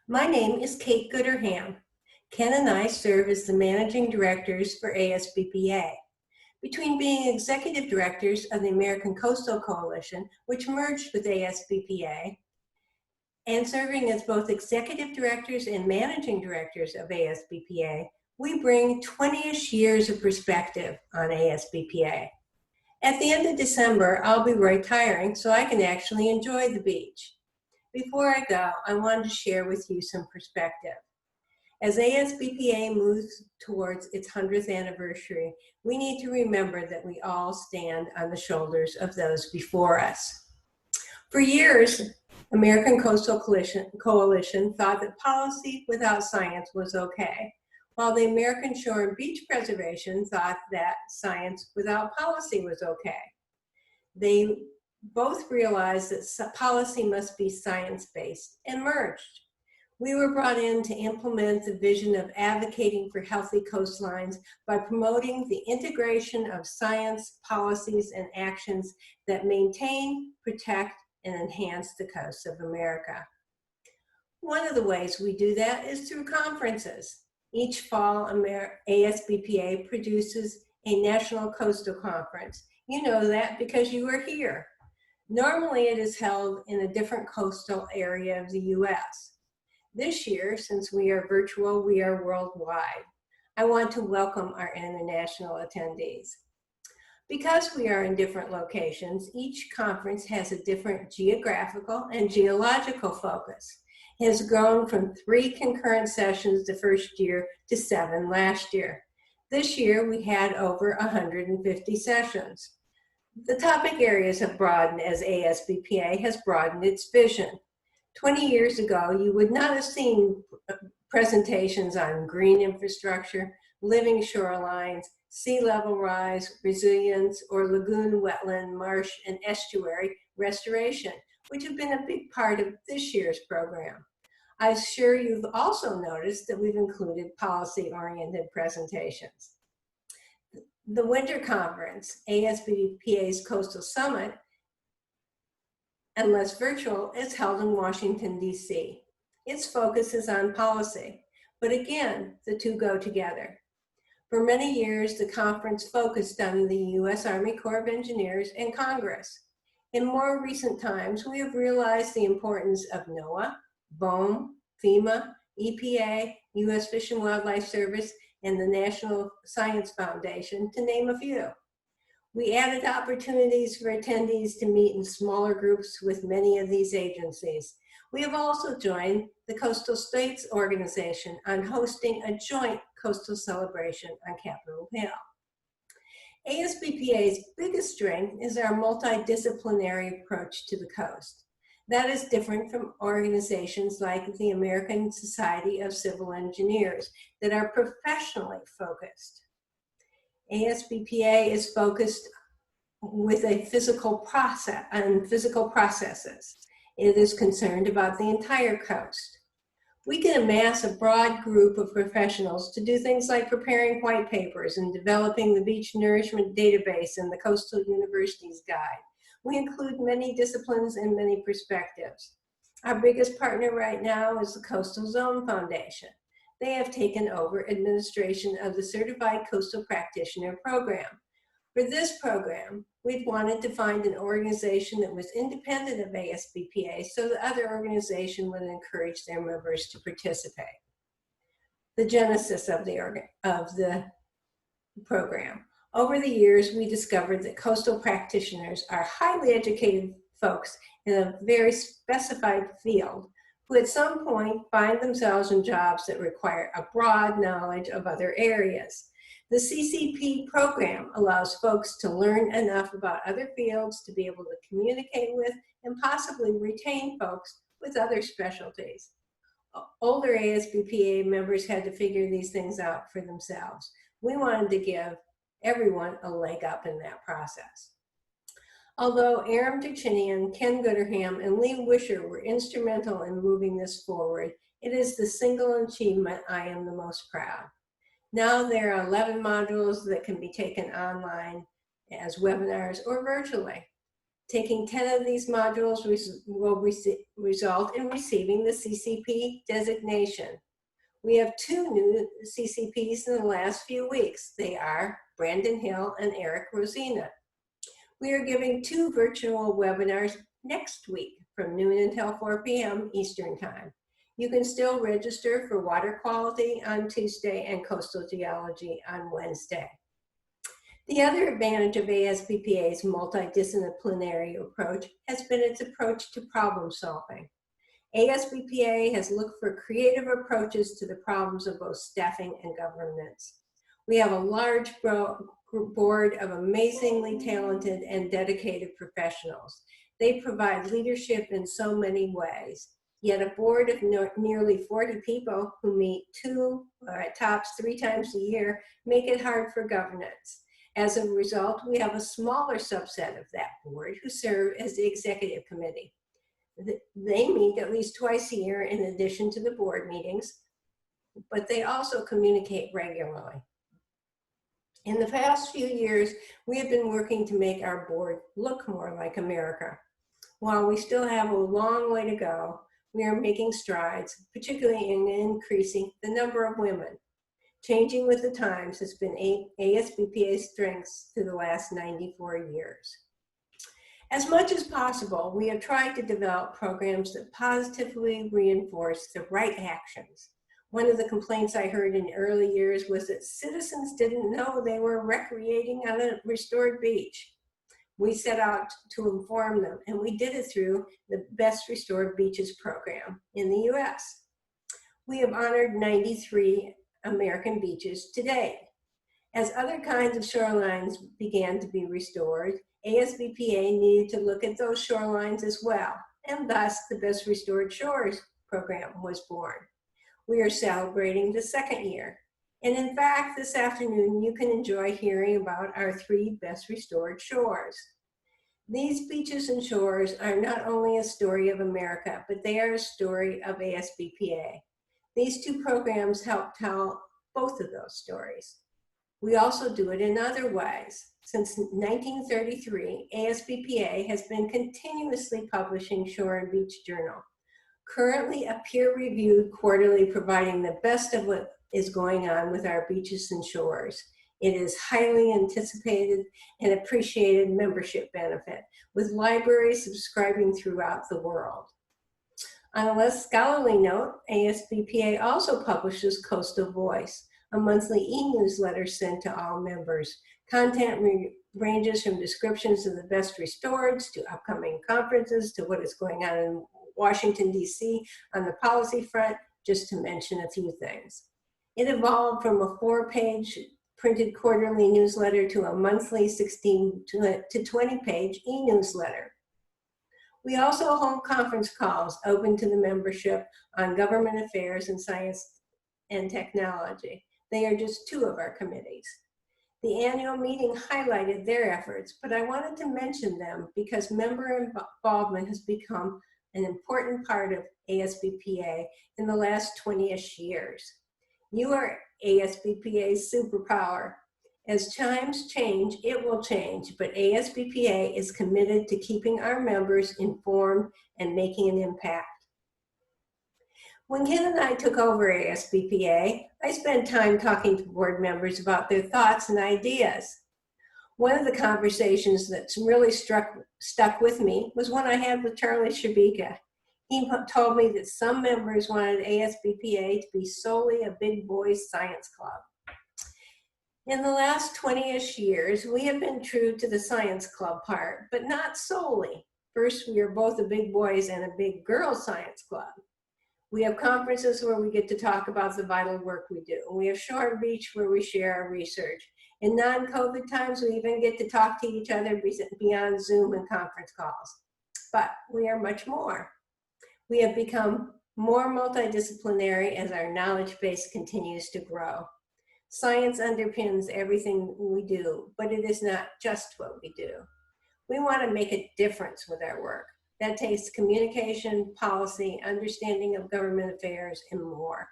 My name is Kate Gooderham. Ken and I serve as the managing directors for ASBPA. Between being executive directors of the American Coastal Coalition, which merged with ASBPA, and serving as both executive directors and managing directors of ASBPA, we bring 20-ish years of perspective on ASBPA. At the end of December, I'll be retiring so I can actually enjoy the beach. Before I go, I wanted to share with you some perspective. As ASBPA moves towards its 100th anniversary, we need to remember that we all stand on the shoulders of those before us. For years, American Coastal Coalition thought that policy without science was okay, while the American Shore and Beach Preservation thought that science without policy was okay. They both realized that policy must be science-based and merged. We were brought in to implement the vision of advocating for healthy coastlines by promoting the integration of science, policies, and actions that maintain, protect, and enhance the coasts of America. One of the ways we do that is through conferences. Each fall, ASBPA produces a National Coastal Conference. You know that because you are here. Normally, it is held in a different coastal area of the U.S. This year, since we are virtual, we are worldwide. I want to welcome our international attendees. Because we are in different locations, each conference has a different geographical and geological focus. It has grown from 3 concurrent sessions the first year to 7 last year. This year, we had over 150 sessions. The topic areas have broadened as ASBPA has broadened its vision. 20 years ago, you would not have seen presentations on green infrastructure, living shorelines, sea level rise, resilience, or lagoon, wetland, marsh, and estuary restoration, which have been a big part of this year's program. I'm sure you've also noticed that we've included policy-oriented presentations. The Winter Conference, ASBPA's Coastal Summit, unless virtual, is held in Washington, D.C. Its focus is on policy, but again, the two go together. For many years, the conference focused on the U.S. Army Corps of Engineers and Congress. In more recent times, we have realized the importance of NOAA, BOEM, FEMA, EPA, U.S. Fish and Wildlife Service, and the National Science Foundation, to name a few. We added opportunities for attendees to meet in smaller groups with many of these agencies. We have also joined the Coastal States Organization on hosting a joint coastal celebration on Capitol Hill. ASBPA's biggest strength is our multidisciplinary approach to the coast. That is different from organizations like the American Society of Civil Engineers that are professionally focused. ASBPA is focused with a physical process on physical processes. It is concerned about the entire coast. We can amass a broad group of professionals to do things like preparing white papers and developing the Beach Nourishment Database and the Coastal Universities Guide. We include many disciplines and many perspectives. Our biggest partner right now is the Coastal Zone Foundation. They have taken over administration of the Certified Coastal Practitioner Program. For this program, we've wanted to find an organization that was independent of ASBPA so the other organization would encourage their members to participate. The genesis of the program. Over the years, we discovered that coastal practitioners are highly educated folks in a very specified field who at some point find themselves in jobs that require a broad knowledge of other areas. The CCP program allows folks to learn enough about other fields to be able to communicate with and possibly retain folks with other specialties. Older ASBPA members had to figure these things out for themselves. We wanted to give everyone a leg up in that process. Although Aram Duchinian, Ken Gooderham, and Lee Wisher were instrumental in moving this forward, it is the single achievement I am the most proud. Now there are 11 modules that can be taken online as webinars or virtually. Taking 10 of these modules will result in receiving the CCP designation. We have 2 new CCPs in the last few weeks. They are Brandon Hill and Eric Rosina. We are giving 2 virtual webinars next week from noon until 4 p.m. Eastern Time. You can still register for water quality on Tuesday and coastal geology on Wednesday. The other advantage of ASBPA's multidisciplinary approach has been its approach to problem solving. ASBPA has looked for creative approaches to the problems of both staffing and governance. We have a large board of amazingly talented and dedicated professionals. They provide leadership in so many ways. Yet a board of nearly 40 people who meet 2 or at tops 3 times a year make it hard for governance. As a result, we have a smaller subset of that board who serve as the executive committee. They meet at least twice a year in addition to the board meetings, but they also communicate regularly. In the past few years, we have been working to make our board look more like America. While we still have a long way to go, we are making strides, particularly in increasing the number of women. Changing with the times has been ASBPA's strengths through the last 94 years. As much as possible, we have tried to develop programs that positively reinforce the right actions. One of the complaints I heard in early years was that citizens didn't know they were recreating on a restored beach. We set out to inform them, and we did it through the Best Restored Beaches program in the US. We have honored 93 American beaches to date. As other kinds of shorelines began to be restored, ASBPA needed to look at those shorelines as well, and thus the Best Restored Shores program was born. We are celebrating the 2nd year. And in fact, this afternoon, you can enjoy hearing about our 3 best restored shores. These beaches and shores are not only a story of America, but they are a story of ASBPA. These 2 programs help tell both of those stories. We also do it in other ways. Since 1933, ASBPA has been continuously publishing Shore and Beach Journal, currently a peer-reviewed quarterly providing the best of what is going on with our beaches and shores. It is highly anticipated and appreciated membership benefit, with libraries subscribing throughout the world. On a less scholarly note, ASBPA also publishes Coastal Voice, a monthly e-newsletter sent to all members. Content ranges from descriptions of the best restoreds to upcoming conferences to what is going on in Washington, D.C. on the policy front, just to mention a few things. It evolved from a 4-page printed quarterly newsletter to a monthly 16 to 20-page e-newsletter. We also hold conference calls open to the membership on government affairs and science and technology. They are just 2 of our committees. The annual meeting highlighted their efforts, but I wanted to mention them because member involvement has become an important part of ASBPA in the last 20-ish years. You are ASBPA's superpower. As times change, it will change, but ASBPA is committed to keeping our members informed and making an impact. When Ken and I took over ASBPA, I spent time talking to board members about their thoughts and ideas. One of the conversations that's really stuck with me was one I had with Charlie Shabika. He told me that some members wanted ASBPA to be solely a big boys science club. In the last 20-ish years, we have been true to the science club part, but not solely. First, we are both a big boys and a big girls science club. We have conferences where we get to talk about the vital work we do. We have Shore and Beach where we share our research. In non-COVID times, we even get to talk to each other beyond Zoom and conference calls. But we are much more. We have become more multidisciplinary as our knowledge base continues to grow. Science underpins everything we do, but it is not just what we do. We want to make a difference with our work. That takes communication, policy, understanding of government affairs, and more.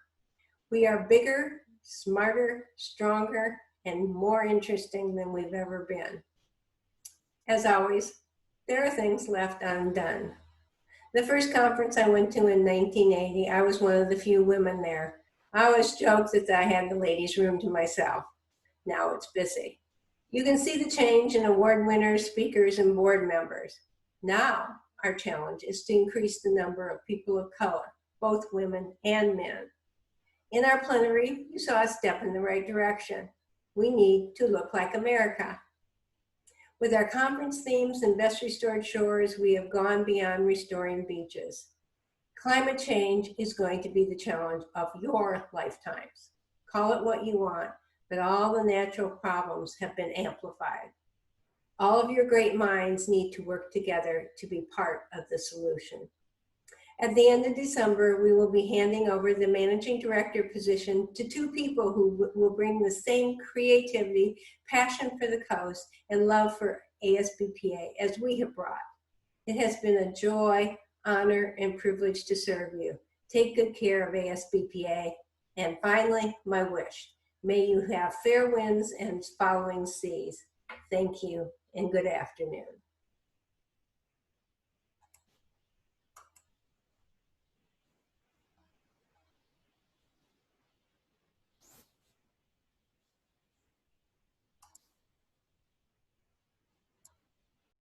We are bigger, smarter, stronger, and more interesting than we've ever been. As always, there are things left undone. The first conference I went to in 1980, I was one of the few women there. I always joked that I had the ladies' room to myself. Now it's busy. You can see the change in award winners, speakers, and board members. Now, our challenge is to increase the number of people of color, both women and men. In our plenary, you saw a step in the right direction. We need to look like America. With our conference themes and best restored shores, we have gone beyond restoring beaches. Climate change is going to be the challenge of your lifetimes. Call it what you want, but all the natural problems have been amplified. All of your great minds need to work together to be part of the solution. At the end of December, we will be handing over the managing director position to two people who will bring the same creativity, passion for the coast, and love for ASBPA as we have brought. It has been a joy, honor, and privilege to serve you. Take good care of ASBPA. And finally, my wish. May you have fair winds and following seas. Thank you and good afternoon.